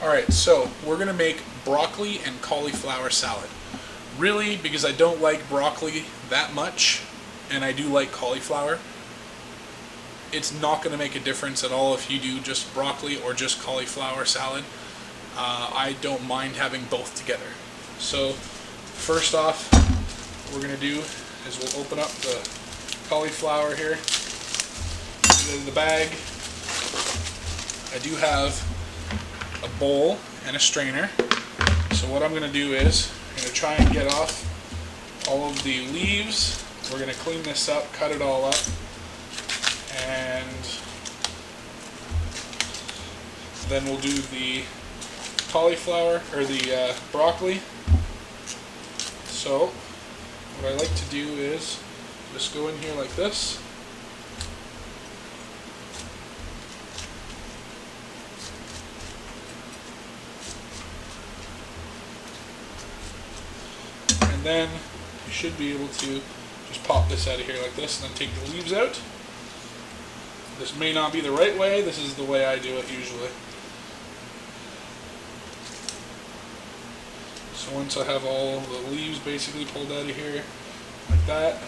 Alright, so we're going to make broccoli and cauliflower salad. Really, because I don't like broccoli that much, and I do like cauliflower, it's not going to make a difference at all if you do just broccoli or just cauliflower salad. I don't mind having both together. So first off, what we're going to do is we'll open up the cauliflower here, put it in the bag. I do have a bowl and a strainer. So what I'm going to do is I'm going to try and get off all of the leaves. We're going to clean this up, cut it all up, and then we'll do the cauliflower or the broccoli. So what I like to do is just go in here like this. And then you should be able to just pop this out of here like this and then take the leaves out. This may not be the right way, this is the way I do it usually. So once I have all the leaves basically pulled out of here like that,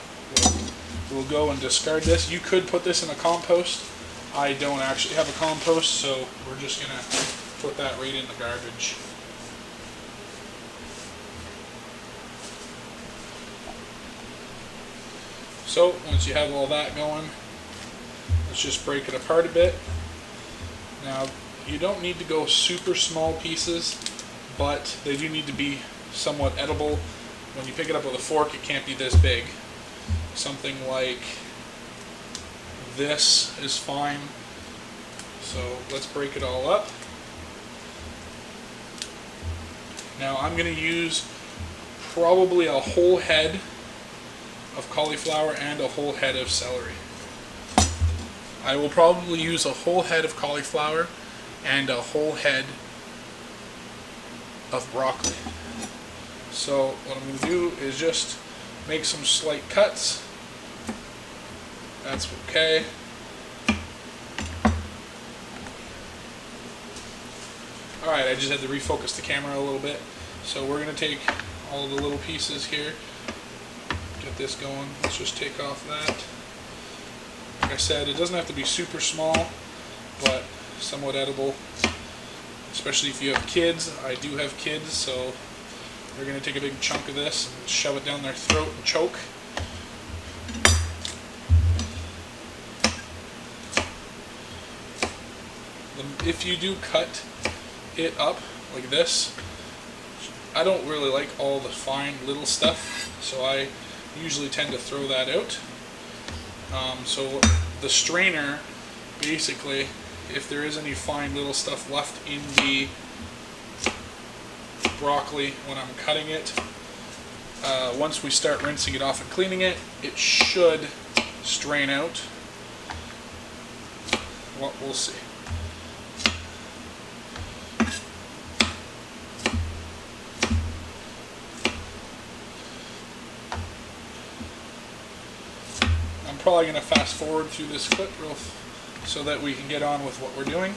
we'll go and discard this. You could put this in a compost. I don't actually have a compost, so we're just going to put that right in the garbage. So once you have all that going, let's just break it apart a bit. Now you don't need to go super small pieces, but they do need to be somewhat edible. When you pick it up with a fork, it can't be this big. Something like this is fine. So let's break it all up. Now I'm going to use probably a whole head of cauliflower and a whole head of celery. I will probably use a whole head of cauliflower and a whole head of broccoli. So what I'm going to do is just make some slight cuts. That's okay. Alright, I just had to refocus the camera a little bit. So we're going to take all the little pieces here, get this going. Let's just take off that. Like I said, it doesn't have to be super small, but somewhat edible, especially if you have kids. I do have kids, so they're going to take a big chunk of this and shove it down their throat and choke. If you do cut it up like this, I don't really like all the fine little stuff, so I usually tend to throw that out. So the strainer, basically, if there is any fine little stuff left in the broccoli when I'm cutting it, once we start rinsing it off and cleaning it, it should strain out. Well, we'll see. I'm probably going to fast forward through this clip so that we can get on with what we're doing.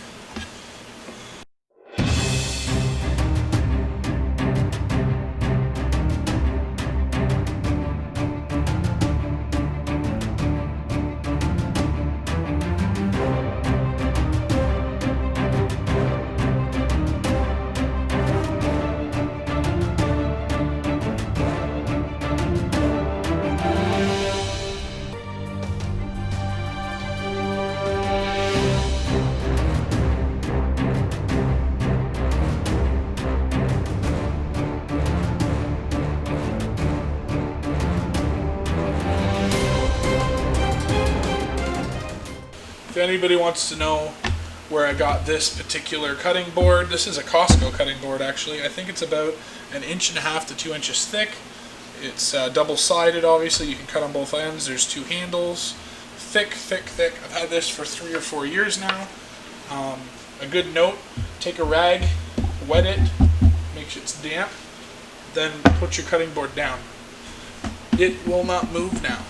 If anybody wants to know where I got this particular cutting board, this is a Costco cutting board actually. I think it's about 1.5 to 2 inches thick. It's double-sided, obviously. You can cut on both ends. There's 2 handles. Thick, thick, thick. I've had this for 3 or 4 years now. A good note, take a rag, wet it, make sure it's damp, then put your cutting board down. It will not move now.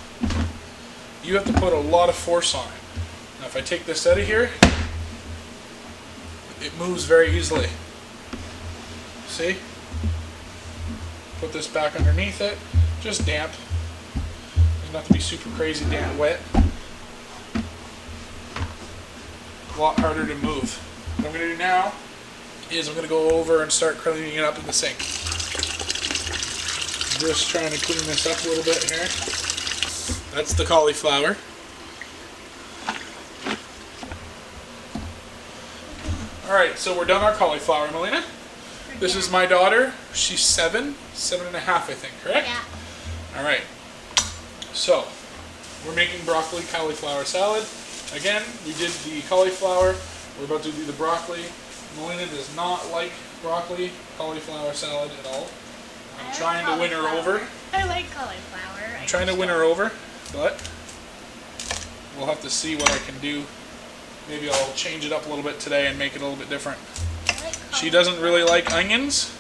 You have to put a lot of force on it. Now if I take this out of here, it moves very easily. See? Put this back underneath it. Just damp. Doesn't have to be super crazy damp wet. A lot harder to move. What I'm going to do now is I'm going to go over and start cleaning it up in the sink. Just trying to clean this up a little bit here. That's the cauliflower. Alright, so we're done our cauliflower, Melina. This is my daughter. She's 7 and a half, I think, correct? Yeah. Alright. So, we're making broccoli cauliflower salad. Again, we did the cauliflower. We're about to do the broccoli. Melina does not like broccoli cauliflower salad at all. I'm trying to win her over. I like cauliflower. I'm trying to win her over, but we'll have to see what I can do. Maybe I'll change it up a little bit today and make it a little bit different. She doesn't really like onions.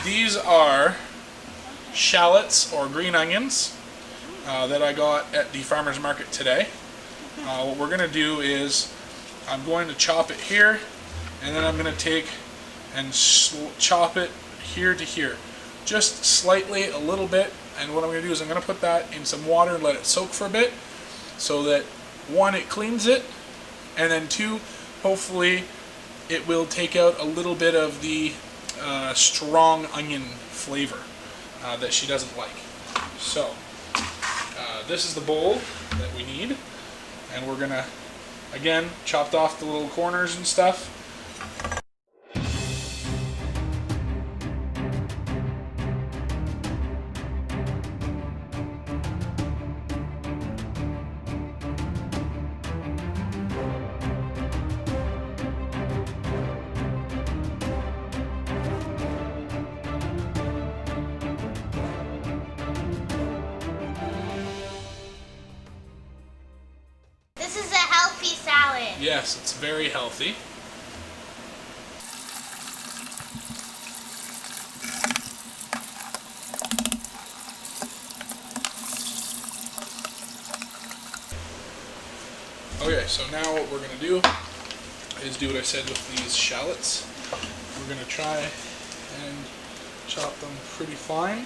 These are shallots or green onions that I got at the farmer's market today. What we're going to do is I'm going to chop it here, and then I'm going to take and chop it here to here. Just slightly, a little bit, and what I'm going to do is I'm going to put that in some water and let it soak for a bit, so that 1, it cleans it, and then 2, hopefully it will take out a little bit of the strong onion flavor that she doesn't like. So this is the bowl that we need, and we're gonna, again, chopped off the little corners and stuff. This is a healthy salad. Yes, it's very healthy. Okay, so now what we're going to do is do what I said with these shallots. We're going to try and chop them pretty fine,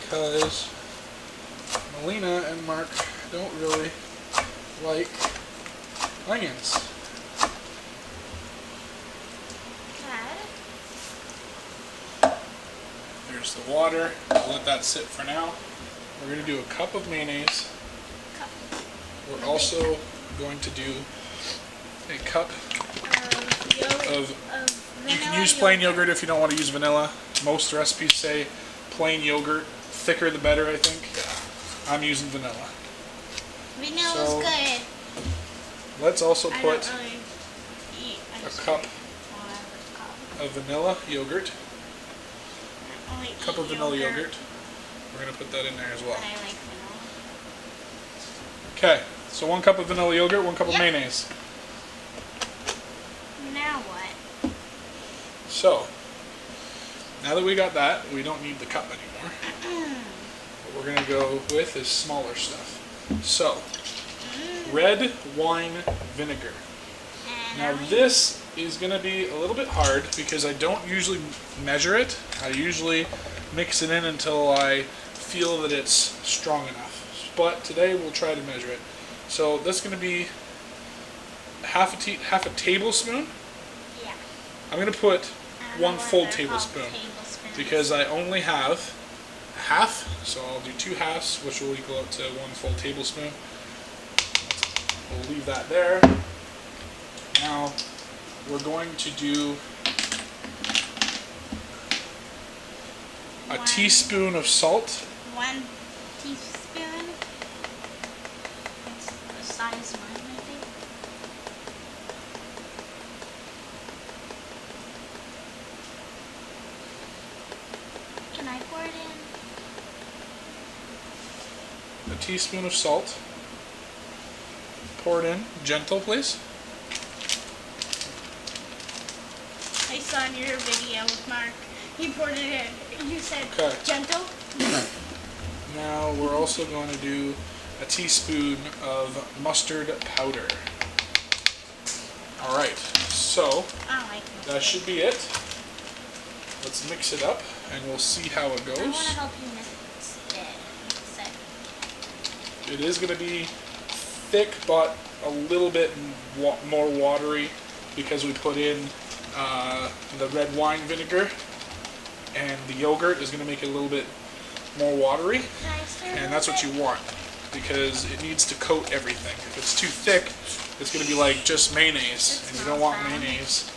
because Melina and Mark don't really like onions. There's the water. We'll let that sit for now. We're going to do a cup of mayonnaise. We're also going to do a cup of you can use plain yogurt if you don't want to use vanilla. Most recipes say plain yogurt. Thicker the better, I think. I'm using vanilla. Vanilla's good. Let's also put really a cup of vanilla yogurt. Cup of vanilla yogurt. We're going to put that in there as well. I like vanilla. Okay, so 1 cup of vanilla yogurt, 1 cup of mayonnaise. Now what? So, now that we got that, we don't need the cup anymore. What we're going to go with is smaller stuff. So, red wine vinegar. Now this is going to be a little bit hard because I don't usually measure it. I usually mix it in until I feel that it's strong enough. But today we'll try to measure it. So that's going to be half a tablespoon. Yeah. I'm going to put 1 full tablespoon because I only have half. So I'll do 2 halves, which will equal up to 1 full tablespoon. We'll leave that there. Now we're going to do a teaspoon of salt. 1 teaspoon. That's the size of mine, I think. Can I pour it in? A teaspoon of salt. Pour it in. Gentle, please. I saw in your video with Mark. He poured it in. You said gentle. Now we're also going to do a teaspoon of mustard powder. Alright, So I like that should be it. Let's mix it up and we'll see how it goes. I want to help you mix it. It is going to be thick but a little bit more watery because we put in the red wine vinegar, and the yogurt is going to make it a little bit more watery, and that's what you want because it needs to coat everything. If it's too thick, it's going to be like just mayonnaise, and you don't want mayonnaise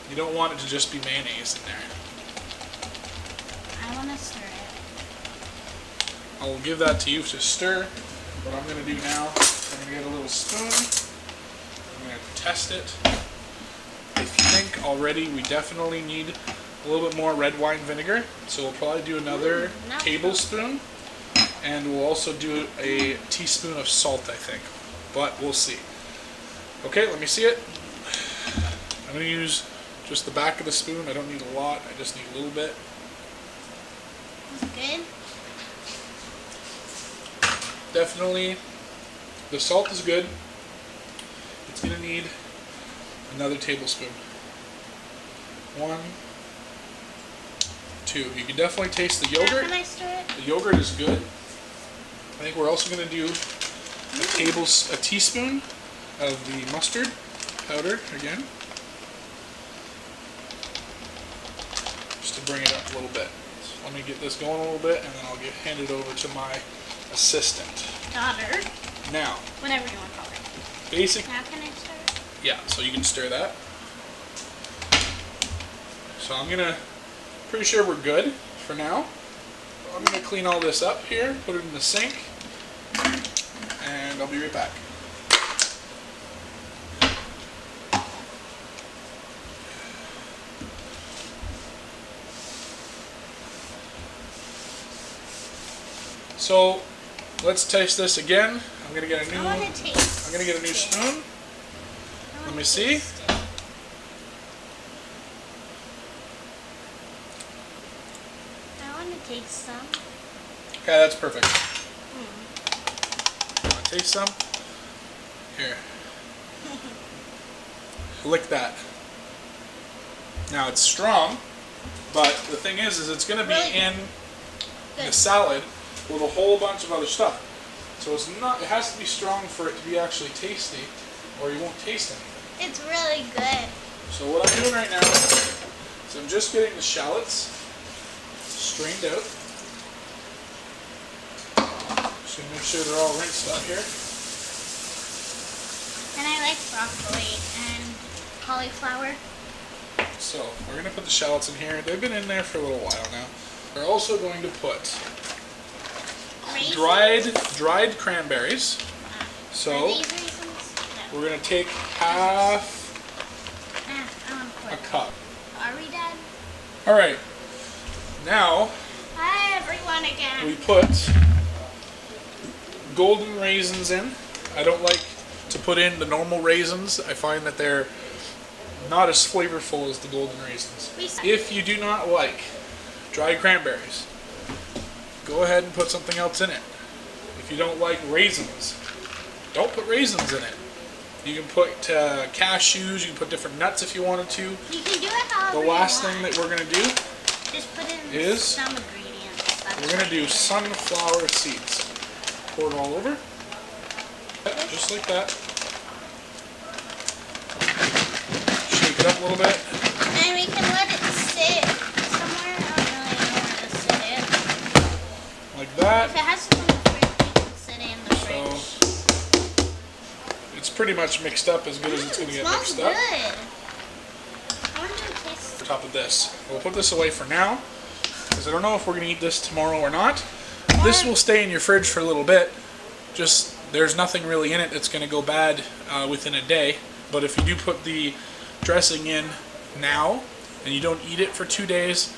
you don't want it to just be mayonnaise in there. I want to stir it. I'll give that to you to stir. What I'm going to do now, I'm going to get a little spoon. I'm going to test it. I think already we definitely need a little bit more red wine vinegar, so we'll probably do another tablespoon, and we'll also do a teaspoon of salt, I think, but we'll see. Okay, let me see it. I'm going to use just the back of the spoon. I don't need a lot, I just need a little bit. That's good. Definitely, the salt is good. It's going to need another tablespoon. 1, 2. You can definitely taste the yogurt. Can I stir it? The yogurt is good. I think we're also going to do a teaspoon of the mustard powder again, just to bring it up a little bit. So let me get this going a little bit, and then I'll hand it over to my assistant. Daughter. Now, Whatever you want to call it. basic. Now can I stir it? Yeah, so you can stir that. So pretty sure we're good for now. I'm gonna clean all this up here, put it in the sink, and I'll be right back. So let's taste this again. I'm gonna get a new. I want to taste. I'm gonna get a new spoon. Let me see. I want to taste some. Okay, that's perfect. Want to taste some? Here. Lick that. Now it's strong, but the thing is it's going to be in the salad with a whole bunch of other stuff. So it's not. It has to be strong for it to be actually tasty, or you won't taste anything. It's really good. So what I'm doing right now is I'm just getting the shallots strained out. Just gonna make sure they're all rinsed out here. And I like broccoli and cauliflower. So we're gonna put the shallots in here. They've been in there for a little while now. We're also going to put dried cranberries. So Are these raisins? No. we're gonna take half I want to put a cup. Are we done? All right. Now Hi everyone again. we put golden raisins in. I don't like to put in the normal raisins. I find that they're not as flavorful as the golden raisins. If you do not like dried cranberries, go ahead and put something else in it. If you don't like raisins, don't put raisins in it. You can put cashews, you can put different nuts if you wanted to. You can do it however The last you thing want. that we're going to do Just put in is some ingredients. That's we're going to what do it is. sunflower seeds. Pour it all over. Just like that. Shake it up a little bit. And we can let it sit somewhere. I don't really know where to sit it. Like that. If it has to go in the fridge, we can sit it in the fridge. So it's pretty much mixed up as good as it's going to get Smells mixed good. up. I want to taste. On top of this, we'll put this away for now because I don't know if we're going to eat this tomorrow or not. This will stay in your fridge for a little bit. Just there's nothing really in it that's going to go bad within a day. But if you do put the dressing in now and you don't eat it for 2 days,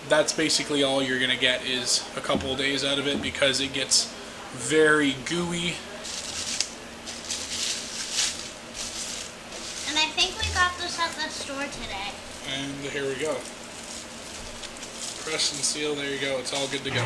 that's basically all you're going to get is a couple of days out of it because it gets very gooey. And I think we got this at the store today. And here we go. Press and seal, there you go, it's all good to go.